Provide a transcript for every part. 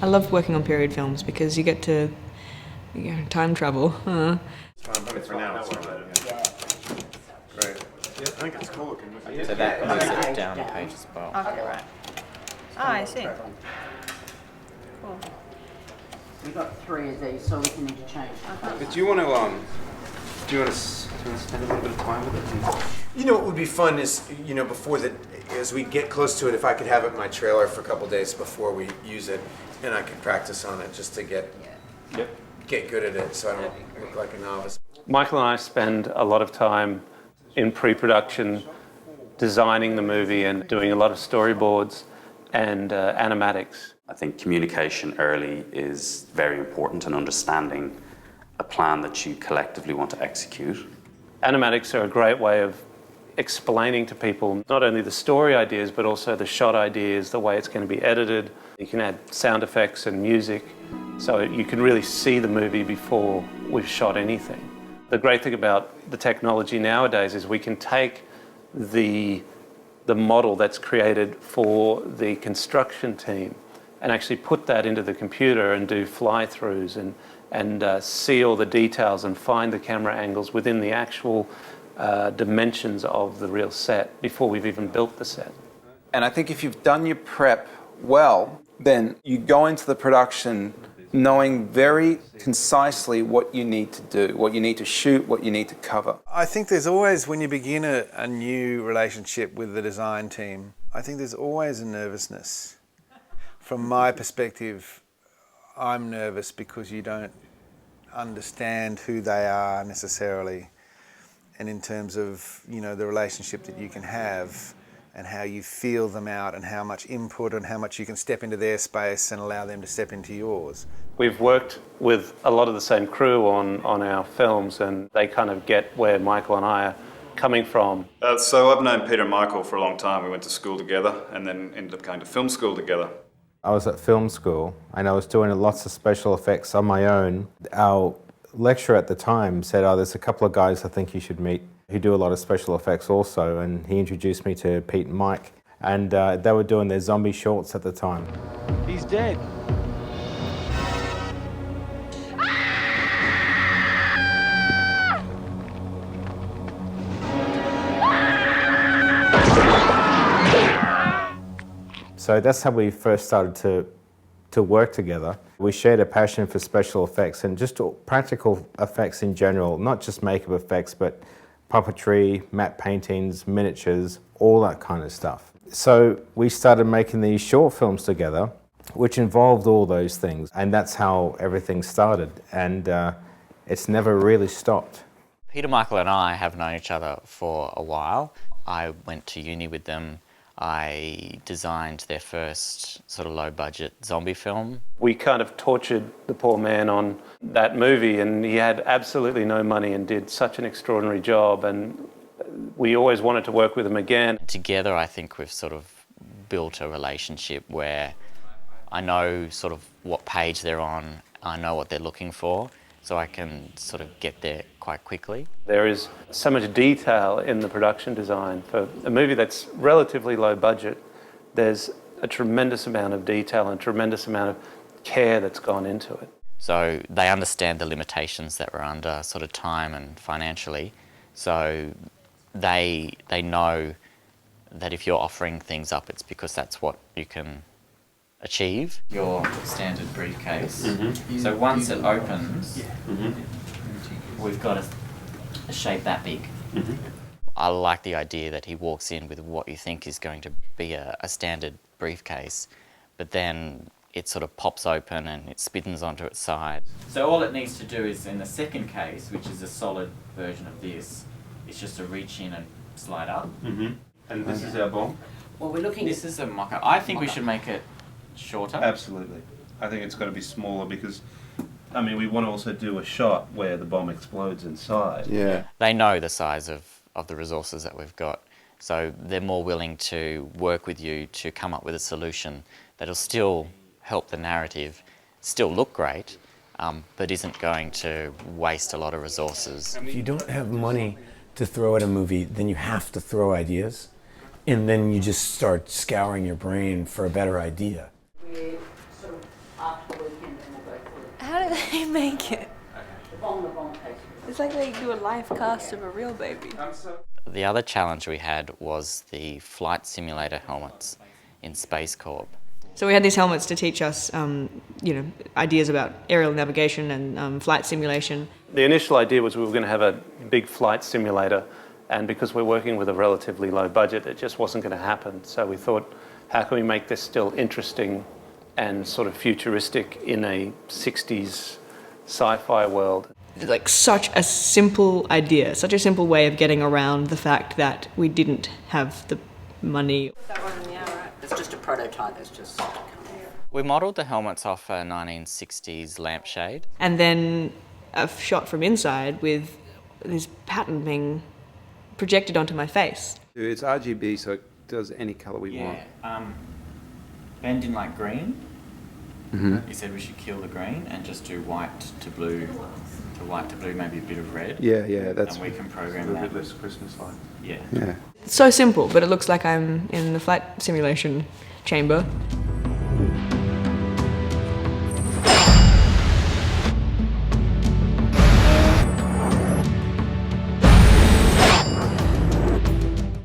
I love working on period films because you get to time travel. For now, it's yeah. Great. Yeah, I think it's cool looking. So that goes down the page as well. Okay, right. Oh, I see. Cool. We've got 3 of these, so we can interchange. But do you want to spend a little bit of time with it? You know what would be fun is, before as we get close to it, if I could have it in my trailer for a couple days before we use it, and I could practice on it just to get good at it, so I don't look like a novice. Michael and I spend a lot of time in pre-production designing the movie and doing a lot of storyboards and animatics. I think communication early is very important, and understanding a plan that you collectively want to execute. Animatics are a great way of explaining to people not only the story ideas but also the shot ideas, the way it's going to be edited. You can add sound effects and music, so you can really see the movie before we've shot anything. The great thing about the technology nowadays is we can take the model that's created for the construction team and actually put that into the computer and do fly-throughs and see all the details and find the camera angles within the actual dimensions of the real set before we've even built the set. And I think if you've done your prep well, then you go into the production knowing very concisely what you need to do, what you need to shoot, what you need to cover. I think there's always, when you begin a new relationship with the design team, I think there's always a nervousness. From my perspective, I'm nervous because you don't understand who they are necessarily, and in terms of the relationship that you can have and how you feel them out and how much input and how much you can step into their space and allow them to step into yours. We've worked with a lot of the same crew on our films, and they kind of get where Michael and I are coming from. So I've known Peter and Michael for a long time. We went to school together and then ended up going to film school together. I was at film school and I was doing lots of special effects on my own. Our lecturer at the time said, there's a couple of guys I think you should meet who do a lot of special effects also, and he introduced me to Pete and Mike, and they were doing their zombie shorts at the time. He's dead. So that's how we first started to work together. We shared a passion for special effects and just practical effects in general, not just makeup effects, but puppetry, matte paintings, miniatures, all that kind of stuff. So we started making these short films together, which involved all those things, and that's how everything started, and it's never really stopped. Peter, Michael and I have known each other for a while. I went to uni with them. I designed their first sort of low-budget zombie film. We kind of tortured the poor man on that movie, and he had absolutely no money and did such an extraordinary job, and we always wanted to work with him again. Together, I think we've sort of built a relationship where I know sort of what page they're on, I know what they're looking for, so I can sort of get there quite quickly. There is so much detail in the production design. For a movie that's relatively low budget, there's a tremendous amount of detail and a tremendous amount of care that's gone into it. So they understand the limitations that we're under, sort of time and financially, so they know that if you're offering things up, it's because that's what you can achieve. Your standard briefcase. Mm-hmm. So once it opens, we've got a shape that big. Mm-hmm. I like the idea that he walks in with what you think is going to be a standard briefcase, but then it sort of pops open and it spins onto its side. So all it needs to do is, in the second case, which is a solid version of this, it's just to reach in and slide up. Mm-hmm. And this is our bomb? Well, we're looking... This is a mock-up. I think we should make it shorter. Absolutely. I think it's got to be smaller because, I mean, we want to also do a shot where the bomb explodes inside. Yeah. They know the size of the resources that we've got, so they're more willing to work with you to come up with a solution that'll still help the narrative, still look great, but isn't going to waste a lot of resources. If you don't have money to throw at a movie, then you have to throw ideas, and then you just start scouring your brain for a better idea. We're sort of up make it. The bone takes. It's like they do a live cast of a real baby. The other challenge we had was the flight simulator helmets in Space Corp. So we had these helmets to teach us, ideas about aerial navigation and flight simulation. The initial idea was we were going to have a big flight simulator, and because we're working with a relatively low budget, it just wasn't going to happen. So we thought, how can we make this still interesting and sort of futuristic in a 60s sci-fi world? Like such a simple idea, such a simple way of getting around the fact that we didn't have the money. It's just a prototype. It's just. We modelled the helmets off a 1960s lampshade. And then a shot from inside with this pattern being projected onto my face. It's RGB, so it does any colour we want. Ben didn't like green. Mm-hmm. He said we should kill the green and just do white to blue, maybe a bit of red. Yeah, that's. And we can program A that. bit less Christmas-like. Yeah. Yeah. It's so simple, but it looks like I'm in the flight simulation chamber.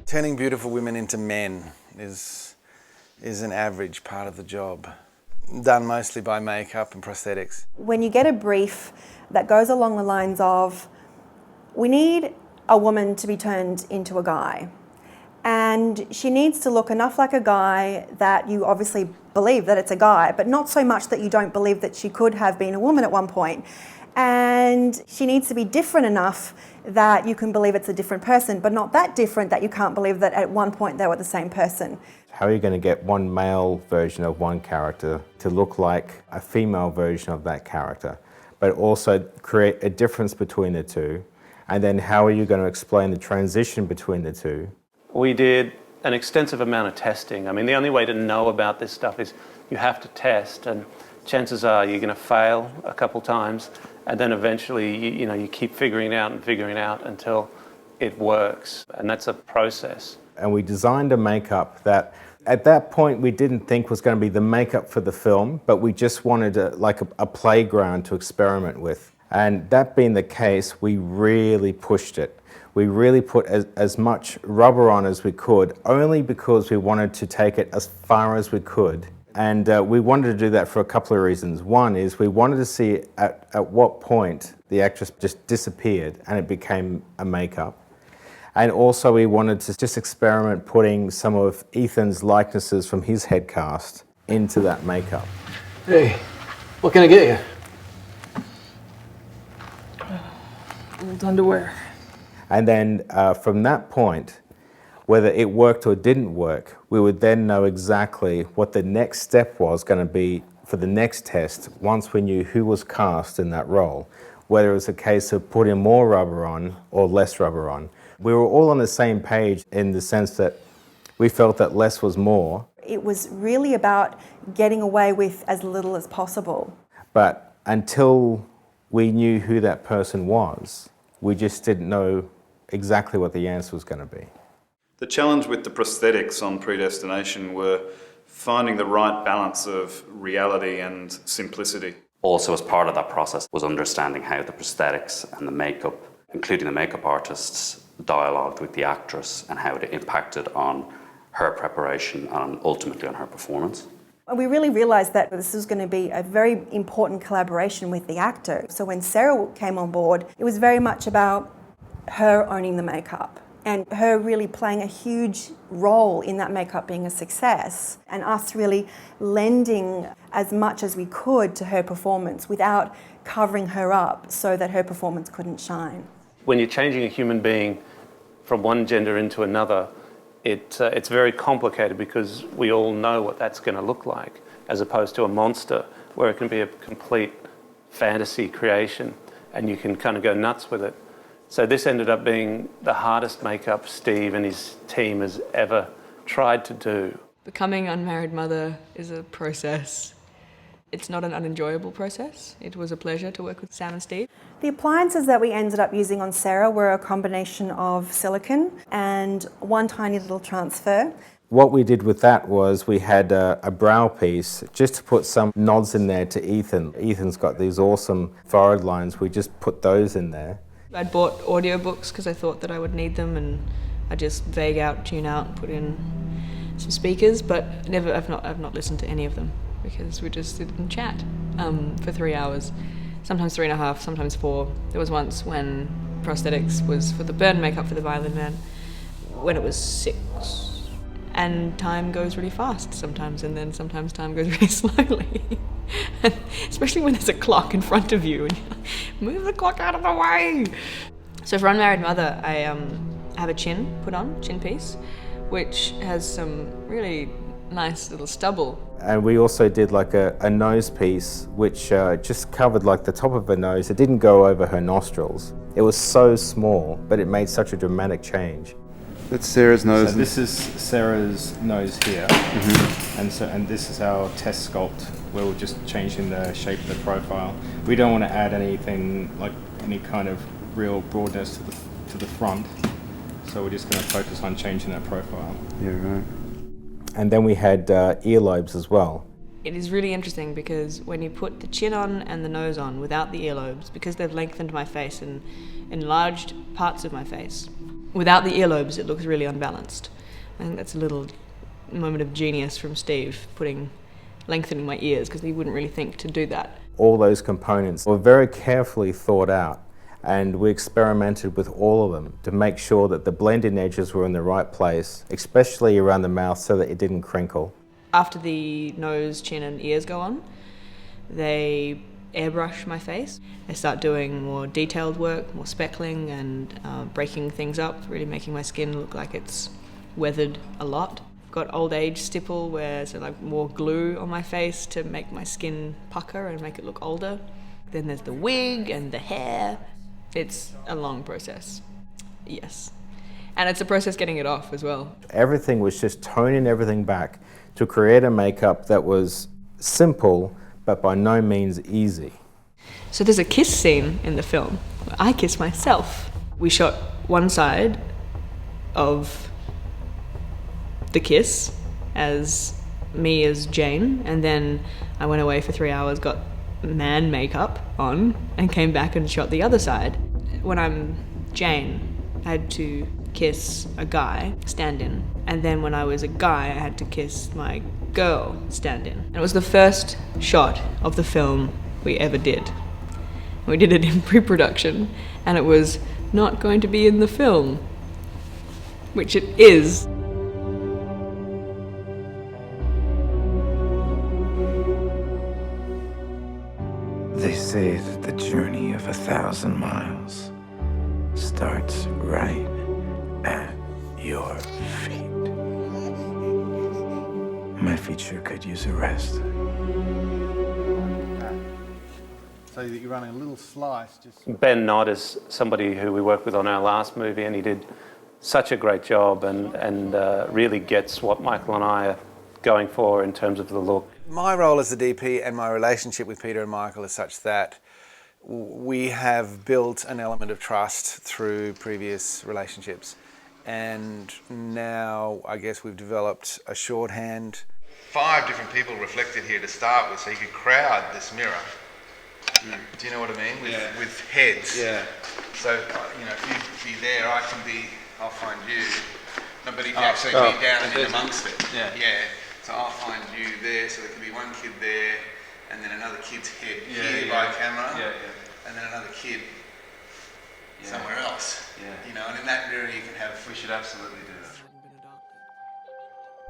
Turning beautiful women into men is an average part of the job. Done mostly by makeup and prosthetics. When you get a brief that goes along the lines of, we need a woman to be turned into a guy, and she needs to look enough like a guy that you obviously believe that it's a guy, but not so much that you don't believe that she could have been a woman at one point. And she needs to be different enough that you can believe it's a different person, but not that different that you can't believe that at one point they were the same person. How are you going to get one male version of one character to look like a female version of that character, but also create a difference between the two? And then how are you going to explain the transition between the two? We did an extensive amount of testing. I mean, the only way to know about this stuff is you have to test, and chances are you're going to fail a couple times, and then eventually you keep figuring it out until it works, and that's a process. And we designed a makeup that at that point we didn't think was going to be the makeup for the film, but we just wanted a playground to experiment with. And that being the case, we really pushed it. We really put as much rubber on as we could, only because we wanted to take it as far as we could. And we wanted to do that for a couple of reasons. One is we wanted to see at what point the actress just disappeared and it became a makeup. And also we wanted to just experiment putting some of Ethan's likenesses from his head cast into that makeup. Hey, what can I get you? Old underwear. And then from that point, whether it worked or didn't work, we would then know exactly what the next step was going to be for the next test once we knew who was cast in that role, whether it was a case of putting more rubber on or less rubber on. We were all on the same page in the sense that we felt that less was more. It was really about getting away with as little as possible. But until we knew who that person was, we just didn't know exactly what the answer was going to be. The challenge with the prosthetics on Predestination were finding the right balance of reality and simplicity. Also, as part of that process was understanding how the prosthetics and the makeup, including the makeup artists, dialogued with the actress and how it impacted on her preparation and ultimately on her performance. We really realised that this was going to be a very important collaboration with the actor. So when Sarah came on board, it was very much about her owning the makeup and her really playing a huge role in that makeup being a success, and us really lending as much as we could to her performance without covering her up so that her performance couldn't shine. When you're changing a human being from one gender into another, it's very complicated because we all know what that's going to look like, as opposed to a monster where it can be a complete fantasy creation and you can kind of go nuts with it. So this ended up being the hardest makeup Steve and his team has ever tried to do. Becoming unmarried mother is a process. It's not an unenjoyable process. It was a pleasure to work with Sam and Steve. The appliances that we ended up using on Sarah were a combination of silicone and one tiny little transfer. What we did with that was we had a brow piece just to put some nods in there to Ethan. Ethan's got these awesome forehead lines. We just put those in there. I'd bought audiobooks because I thought that I would need them, and I just vague out, tune out, and put in some speakers. But I've not listened to any of them because we just sit and chat for 3 hours, sometimes 3.5, sometimes 4. There was once when prosthetics was for the burn makeup for the Violin Man, when it was 6. And time goes really fast sometimes, and then sometimes time goes really slowly. Especially when there's a clock in front of you and you're like, move the clock out of the way. So for Unmarried Mother, I have a chin piece, which has some really nice little stubble. And we also did like a nose piece, which just covered like the top of her nose. It didn't go over her nostrils. It was so small, but it made such a dramatic change. That's Sarah's nose. So this is Sarah's nose here, and this is our test sculpt, where we're just changing the shape of the profile. We don't want to add anything like any kind of real broadness to the front, so we're just going to focus on changing that profile. Yeah, right. And then we had earlobes as well. It is really interesting because when you put the chin on and the nose on without the earlobes, because they've lengthened my face and enlarged parts of my face, without the earlobes it looks really unbalanced. I think that's a little moment of genius from Steve, lengthening my ears, because he wouldn't really think to do that. All those components were very carefully thought out, and we experimented with all of them to make sure that the blending edges were in the right place, especially around the mouth so that it didn't crinkle. After the nose, chin and ears go on, they airbrush my face. They start doing more detailed work, more speckling and breaking things up, really making my skin look like it's weathered a lot. I've got old age stipple, where there's like more glue on my face to make my skin pucker and make it look older. Then there's the wig and the hair. It's a long process, yes. And it's a process getting it off as well. Everything was just toning everything back to create a makeup that was simple, but by no means easy. So there's a kiss scene in the film where I kiss myself. We shot one side of the kiss as me as Jane, and then I went away for 3 hours, got man makeup on, and came back and shot the other side. When I'm Jane, I had to kiss a guy, stand-in, and then when I was a guy, I had to kiss my girl, stand-in. And it was the first shot of the film we ever did. We did it in pre-production, and it was not going to be in the film, which it is. They say that the journey of 1,000 miles starts right at your feet. My feet sure could use a rest. So that you're running a little slice. Ben Nott is somebody who we worked with on our last movie, and he did such a great job and really gets what Michael and I are going for in terms of the look. My role as the DP and my relationship with Peter and Michael is such that we have built an element of trust through previous relationships. And now I guess we've developed a shorthand. 5 different people reflected here to start with, so you could crowd this mirror. Do you know what I mean? With heads. Yeah. So, you know, if you be there, I'll find you. No, but if you actually be down and in amongst it. Yeah. So I'll find you there, so there can be one kid there, and then another kid's head here by camera, and then another kid somewhere else. You know, and in that mirror you can have. We should absolutely do that.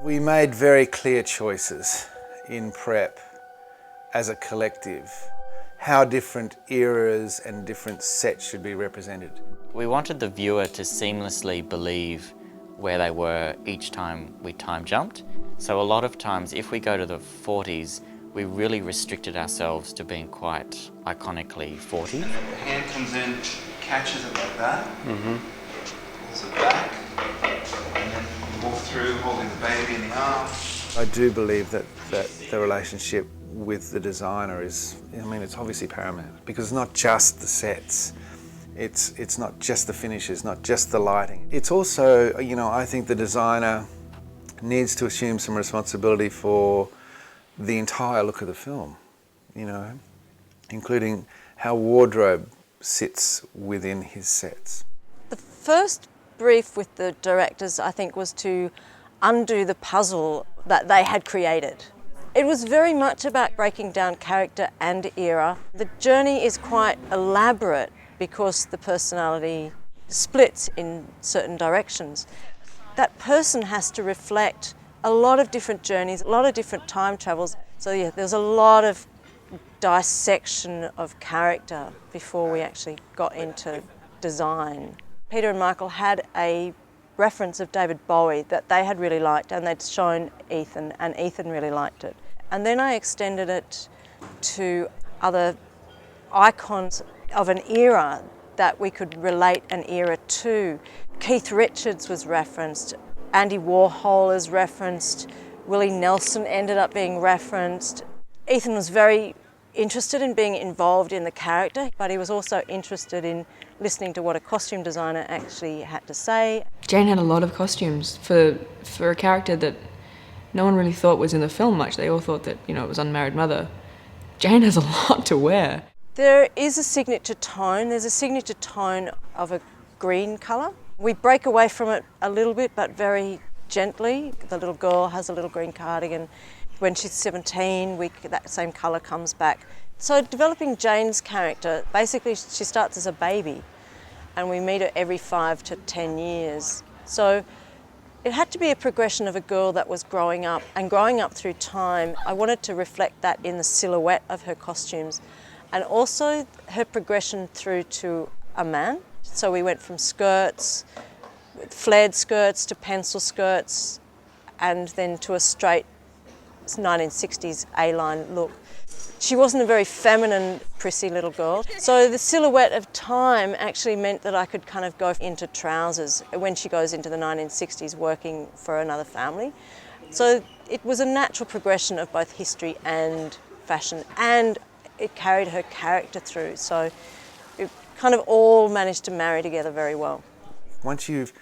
We made very clear choices in prep as a collective, how different eras and different sets should be represented. We wanted the viewer to seamlessly believe where they were each time we time jumped. So a lot of times, if we go to the 40s, we really restricted ourselves to being quite iconically 40. And then the hand comes in, catches it like that, pulls it back, and then walk through holding the baby in the arms. I do believe that the relationship with the designer is, I mean, it's obviously paramount, because it's not just the sets. It's not just the finishes, not just the lighting. It's also, you know, I think the designer needs to assume some responsibility for the entire look of the film, you know, including how wardrobe sits within his sets. The first brief with the directors, I think, was to undo the puzzle that they had created. It was very much about breaking down character and era. The journey is quite elaborate because the personality splits in certain directions. That person has to reflect a lot of different journeys, a lot of different time travels. So yeah, there's a lot of dissection of character before we actually got into design. Peter and Michael had a reference of David Bowie that they had really liked, and they'd shown Ethan, and Ethan really liked it. And then I extended it to other icons of an era that we could relate an era to. Keith Richards was referenced, Andy Warhol is referenced, Willie Nelson ended up being referenced. Ethan was very interested in being involved in the character, but he was also interested in listening to what a costume designer actually had to say. Jane had a lot of costumes for a character that no one really thought was in the film much. They all thought that, you know, it was unmarried mother. Jane has a lot to wear. There is a signature tone. There's a signature tone of a green colour. We break away from it a little bit, but very gently. The little girl has a little green cardigan. When she's 17, that same colour comes back. So developing Jane's character, basically she starts as a baby and we meet her every 5 to 10 years. So it had to be a progression of a girl that was growing up, and growing up through time. I wanted to reflect that in the silhouette of her costumes and also her progression through to a man. So we went from skirts, flared skirts to pencil skirts, and then to a straight 1960s A-line look. She wasn't a very feminine, prissy little girl. So the silhouette of time actually meant that I could kind of go into trousers when she goes into the 1960s working for another family. So it was a natural progression of both history and fashion, and it carried her character through. So it kind of all managed to marry together very well. Once you've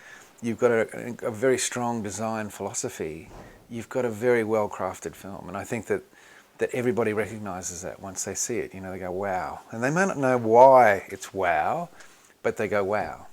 got a very strong design philosophy, you've got a very well-crafted film. And I think that everybody recognises that once they see it. You know, they go, wow. And they may not know why it's wow, but they go, wow.